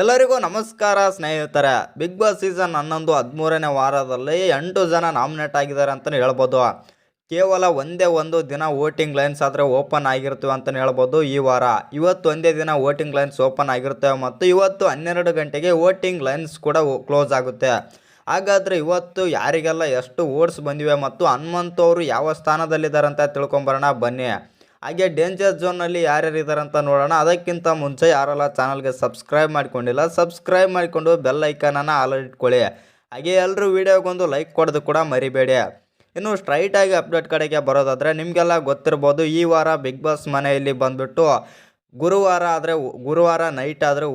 ಎಲ್ಲರಿಗೂ ನಮಸ್ಕಾರ ಸ್ನೇಹಿತರೆ. ಬಿಗ್ ಬಾಸ್ ಸೀಸನ್ 11 13ನೇ ವಾರದಲ್ಲಿ 8 ಜನ ನಾಮಿನೇಟ್ ಆಗಿದ್ದಾರೆ ಅಂತಲೇ ಹೇಳ್ಬೋದು. ಕೇವಲ ಒಂದೇ ಒಂದು ದಿನ ವೋಟಿಂಗ್ ಲೈನ್ಸ್ ಆದರೆ ಓಪನ್ ಆಗಿರ್ತವೆ ಅಂತಲೇ ಹೇಳ್ಬೋದು. ಈ ವಾರ ಇವತ್ತು ಒಂದೇ ದಿನ ವೋಟಿಂಗ್ ಲೈನ್ಸ್ ಓಪನ್ ಆಗಿರ್ತವೆ ಮತ್ತು ಇವತ್ತು 12 ಗಂಟೆಗೆ ವೋಟಿಂಗ್ ಲೈನ್ಸ್ ಕೂಡ ಕ್ಲೋಸ್ ಆಗುತ್ತೆ. ಹಾಗಾದರೆ ಇವತ್ತು ಯಾರಿಗೆಲ್ಲ ಎಷ್ಟು ವೋಟ್ಸ್ ಬಂದಿವೆ ಮತ್ತು ಹನುಮಂತು ಅವರು ಯಾವ ಸ್ಥಾನದಲ್ಲಿದ್ದಾರೆ ಅಂತ ತಿಳ್ಕೊಂಬರೋಣ ಬನ್ನಿ. ಹಾಗೆ ಡೇಂಜರ್ ಝೋನಲ್ಲಿ ಯಾರ್ಯಾರು ಇದ್ದಾರೆ ಅಂತ ನೋಡೋಣ. ಅದಕ್ಕಿಂತ ಮುಂಚೆ ಯಾರೆಲ್ಲ ಚಾನಲ್ಗೆ ಸಬ್ಸ್ಕ್ರೈಬ್ ಮಾಡ್ಕೊಂಡಿಲ್ಲ ಸಬ್ಸ್ಕ್ರೈಬ್ ಮಾಡಿಕೊಂಡು ಬೆಲ್ ಐಕಾನನ್ನು ಆಲ್ ಇಟ್ಕೊಳ್ಳಿ. ಹಾಗೆ ಎಲ್ಲರೂ ವೀಡಿಯೋಗೊಂದು ಲೈಕ್ ಕೊಡೋದು ಕೂಡ ಮರಿಬೇಡಿ. ಇನ್ನು ಸ್ಟ್ರೈಟಾಗಿ ಅಪ್ಡೇಟ್ ಕಡೆಗೆ ಬರೋದಾದರೆ ನಿಮಗೆಲ್ಲ ಗೊತ್ತಿರ್ಬೋದು, ಈ ವಾರ ಬಿಗ್ ಬಾಸ್ ಮನೆಯಲ್ಲಿ ಬಂದುಬಿಟ್ಟು ಗುರುವಾರ ನೈಟ್ ಆದರೆ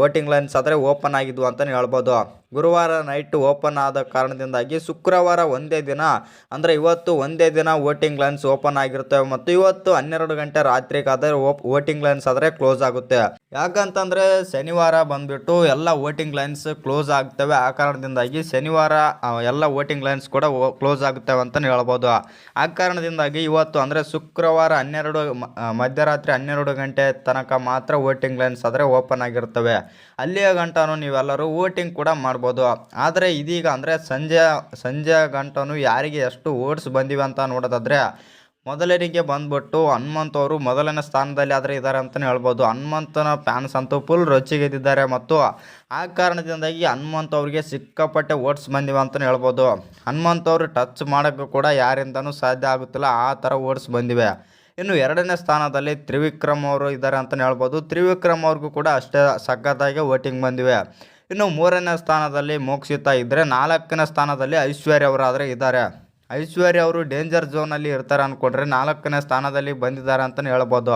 ವೋಟಿಂಗ್ ಲೈನ್ಸ್ ಆದರೆ ಓಪನ್ ಆಗಿದ್ವು ಅಂತಲೇ ಹೇಳ್ಬೋದು. ಗುರುವಾರ ನೈಟ್ ಓಪನ್ ಆದ ಕಾರಣದಿಂದಾಗಿ ಶುಕ್ರವಾರ ಒಂದೇ ದಿನ ಅಂದರೆ ಇವತ್ತು ಒಂದೇ ದಿನ ವೋಟಿಂಗ್ ಲೈನ್ಸ್ ಓಪನ್ ಆಗಿರ್ತವೆ ಮತ್ತು ಇವತ್ತು 12 ಗಂಟೆ ರಾತ್ರಿಗಾದರೆ ವೋಟಿಂಗ್ ಲೈನ್ಸ್ ಆದರೆ ಕ್ಲೋಸ್ ಆಗುತ್ತೆ. ಯಾಕಂತಂದರೆ ಶನಿವಾರ ಬಂದುಬಿಟ್ಟು ಎಲ್ಲ ವೋಟಿಂಗ್ ಲೈನ್ಸ್ ಕ್ಲೋಸ್ ಆಗ್ತವೆ. ಆ ಕಾರಣದಿಂದಾಗಿ ಶನಿವಾರ ಎಲ್ಲ ವೋಟಿಂಗ್ ಲೈನ್ಸ್ ಕೂಡ ಕ್ಲೋಸ್ ಆಗುತ್ತವೆ ಅಂತಲೇ ಹೇಳ್ಬೋದು. ಆ ಕಾರಣದಿಂದಾಗಿ ಇವತ್ತು ಅಂದರೆ ಶುಕ್ರವಾರ ಮಧ್ಯರಾತ್ರಿ 12 ಗಂಟೆ ತನಕ ಮಾತ್ರ ವೋಟಿಂಗ್ ಲೈನ್ಸ್ ಆದರೆ ಓಪನ್ ಆಗಿರ್ತವೆ. ಅಲ್ಲಿಯ ಗಂಟನೂ ನೀವೆಲ್ಲರೂ ವೋಟಿಂಗ್ ಕೂಡ ಮಾಡ್ಬೋದು. ಆದರೆ ಇದೀಗ ಅಂದರೆ ಸಂಜೆ ಗಂಟನೂ ಯಾರಿಗೆ ಎಷ್ಟು ವೋಟ್ಸ್ ಬಂದಿವೆ ಅಂತ ನೋಡೋದಾದರೆ ಮೊದಲನಿಗೆ ಬಂದ್ಬಿಟ್ಟು ಹನುಮಂತ್ ಅವರು ಮೊದಲನೇ ಸ್ಥಾನದಲ್ಲಿ ಆದರೆ ಇದ್ದಾರೆ ಅಂತಲೇ ಹೇಳ್ಬೋದು. ಹನುಮಂತನ ಫ್ಯಾನ್ಸ್ ಅಂತೂ ಫುಲ್ ರೊಚ್ಚಿಗೆದ್ದಿದ್ದಾರೆ ಮತ್ತು ಆ ಕಾರಣದಿಂದಾಗಿ ಹನುಮಂತ್ ಅವರಿಗೆ ಸಿಕ್ಕಾಪಟ್ಟೆ ವೋಟ್ಸ್ ಬಂದಿವೆ ಅಂತಲೇ ಹೇಳ್ಬೋದು. ಹನುಮಂತ್ ಅವರು ಟಚ್ ಮಾಡೋಕ್ಕೂ ಕೂಡ ಯಾರಿಂದನೂ ಸಾಧ್ಯ ಆಗುತ್ತಿಲ್ಲ, ಆ ಥರ ವೋಟ್ಸ್ ಬಂದಿವೆ. ಇನ್ನು ಎರಡನೇ ಸ್ಥಾನದಲ್ಲಿ ತ್ರಿವಿಕ್ರಮ್ ಅವರು ಇದ್ದಾರೆ ಅಂತಲೇ ಹೇಳ್ಬೋದು. ತ್ರಿವಿಕ್ರಮ್ ಅವ್ರಿಗೂ ಕೂಡ ಅಷ್ಟೇ ಸಖತ್ತಾಗಿ ವೋಟಿಂಗ್ ಬಂದಿವೆ. ಇನ್ನು ಮೂರನೇ ಸ್ಥಾನದಲ್ಲಿ ಮೋಕ್ಷಿತಾ ಇದ್ದರೆ, ನಾಲ್ಕನೇ ಸ್ಥಾನದಲ್ಲಿ ಐಶ್ವರ್ಯ ಅವರಾದರೆ ಇದ್ದಾರೆ. ಐಶ್ವರ್ಯ ಅವರು ಡೇಂಜರ್ ಝೋನಲ್ಲಿ ಇರ್ತಾರೆ ಅಂದ್ಕೊಂಡ್ರೆ 4ನೇ ಸ್ಥಾನದಲ್ಲಿ ಬಂದಿದ್ದಾರೆ ಅಂತಲೇ ಹೇಳ್ಬೋದು.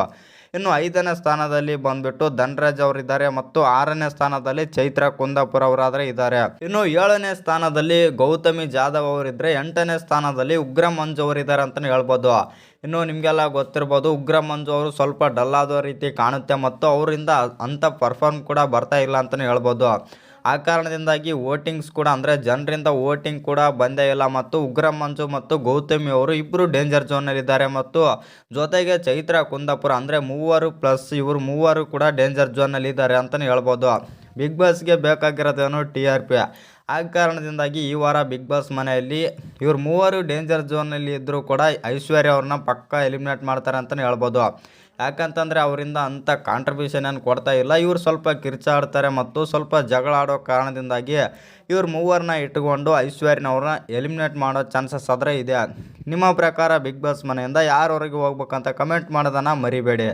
ಇನ್ನು 5ನೇ ಸ್ಥಾನದಲ್ಲಿ ಬಂದುಬಿಟ್ಟು ಧನ್ರಾಜ್ ಅವರಿದ್ದಾರೆ ಮತ್ತು 6ನೇ ಸ್ಥಾನದಲ್ಲಿ ಚೈತ್ರ ಕುಂದಾಪುರ ಅವರಾದರೆ ಇದ್ದಾರೆ. ಇನ್ನು 7ನೇ ಸ್ಥಾನದಲ್ಲಿ ಗೌತಮಿ ಜಾಧವ್ ಅವರಿದ್ದರೆ, 8ನೇ ಸ್ಥಾನದಲ್ಲಿ ಉಗ್ರ ಮಂಜು ಅವರಿದ್ದಾರೆ ಅಂತಲೇ ಹೇಳ್ಬೋದು. ಇನ್ನು ನಿಮಗೆಲ್ಲ ಗೊತ್ತಿರ್ಬೋದು, ಉಗ್ರ ಮಂಜು ಅವರು ಸ್ವಲ್ಪ ಡಲ್ ಆದ ರೀತಿ ಕಾಣುತ್ತೆ ಮತ್ತು ಅವರಿಂದ ಅಂಥ ಪರ್ಫಾರ್ಮ್ ಕೂಡ ಬರ್ತಾ ಇಲ್ಲ ಅಂತಲೇ ಹೇಳ್ಬೋದು. ಆ ಕಾರಣದಿಂದಾಗಿ ವೋಟಿಂಗ್ಸ್ ಕೂಡ ಅಂದರೆ ಜನರಿಂದ ವೋಟಿಂಗ್ ಕೂಡ ಬಂದೇ ಇಲ್ಲ ಮತ್ತು ಉಗ್ರ ಮಂಜು ಮತ್ತು ಗೌತಮಿ ಅವರು ಇಬ್ಬರು ಡೇಂಜರ್ ಝೋನಲ್ಲಿದ್ದಾರೆ ಮತ್ತು ಜೊತೆಗೆ ಚೈತ್ರ ಕುಂದಾಪುರ ಅಂದರೆ ಇವರು ಮೂವರು ಕೂಡ ಡೇಂಜರ್ ಝೋನಲ್ಲಿ ಇದ್ದಾರೆ ಅಂತಲೇ ಹೇಳ್ಬೋದು. ಬಿಗ್ ಬಾಸ್ಗೆ ಬೇಕಾಗಿರೋದೇನು TRP. ಆ ಕಾರಣದಿಂದಾಗಿ ಈ ವಾರ ಬಿಗ್ ಬಾಸ್ ಮನೆಯಲ್ಲಿ ಇವರು ಮೂವರು ಡೇಂಜರ್ ಝೋನಲ್ಲಿ ಇದ್ದರೂ ಕೂಡ ಐಶ್ವರ್ಯ ಅವ್ರನ್ನ ಪಕ್ಕಾ ಎಲಿಮಿನೇಟ್ ಮಾಡ್ತಾರೆ ಅಂತಲೇ ಹೇಳ್ಬೋದು. ಯಾಕಂತಂದರೆ ಅವರಿಂದ ಅಂಥ ಕಾಂಟ್ರಿಬ್ಯೂಷನ್ ಏನು ಕೊಡ್ತಾ ಇಲ್ಲ. ಇವರು ಸ್ವಲ್ಪ ಕಿರ್ಚಾಡ್ತಾರೆ ಮತ್ತು ಸ್ವಲ್ಪ ಜಗಳ ಆಡೋ ಕಾರಣದಿಂದಾಗಿ ಇವ್ರು ಮೂವರನ್ನ ಇಟ್ಕೊಂಡು ಐಶ್ವರ್ಯನವ್ರನ್ನ ಎಲಿಮಿನೇಟ್ ಮಾಡೋ ಚಾನ್ಸಸ್ ಆದರೆ ಇದೆ. ನಿಮ್ಮ ಪ್ರಕಾರ ಬಿಗ್ ಬಾಸ್ ಮನೆಯಿಂದ ಯಾರು ಹೊರಗೆ ಹೋಗ್ಬೇಕಂತ ಕಮೆಂಟ್ ಮಾಡೋದನ್ನು ಮರಿಬೇಡಿ.